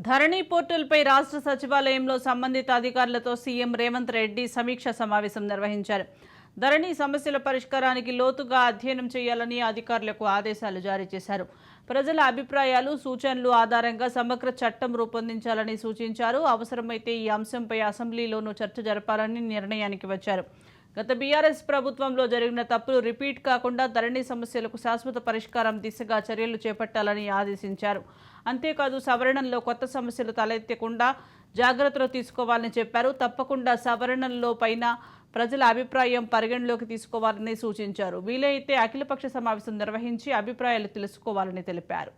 ధరణి పోర్టల్పై రాష్ట్ర సచివాలయంలో సంబంధిత అధికారులతో సీఎం రేవంత్ రెడ్డి సమీక్ష సమావేశం నిర్వహించారు. ధరణి సమస్యల పరిష్కారానికి లోతుగా అధ్యయనం చేయాలని అధికారులకు ఆదేశాలు జారీ చేశారు. ప్రజల అభిప్రాయాలు, సూచనలు ఆధారంగా సమగ్ర చట్టం రూపొందించాలని సూచించారు. అవసరమైతే ఈ అంశంపై అసెంబ్లీలోనూ చర్చ జరపాలని నిర్ణయానికి వచ్చారు. గత బీఆర్ఎస్ ప్రభుత్వంలో జరిగిన తప్పులు రిపీట్ కాకుండా ధరణి సమస్యలకు శాశ్వత పరిష్కారం దిశగా చర్యలు చేపట్టాలని ఆదేశించారు. అంతేకాదు సవరణల్లో కొత్త సమస్యలు తలెత్తకుండా జాగ్రత్తలు తీసుకోవాలని చెప్పారు. తప్పకుండా సవరణల్లో పైన ప్రజల అభిప్రాయం పరిగణలోకి తీసుకోవాలని సూచించారు. వీలైతే అఖిలపక్ష సమావేశం నిర్వహించి అభిప్రాయాలు తెలుసుకోవాలని తెలిపారు.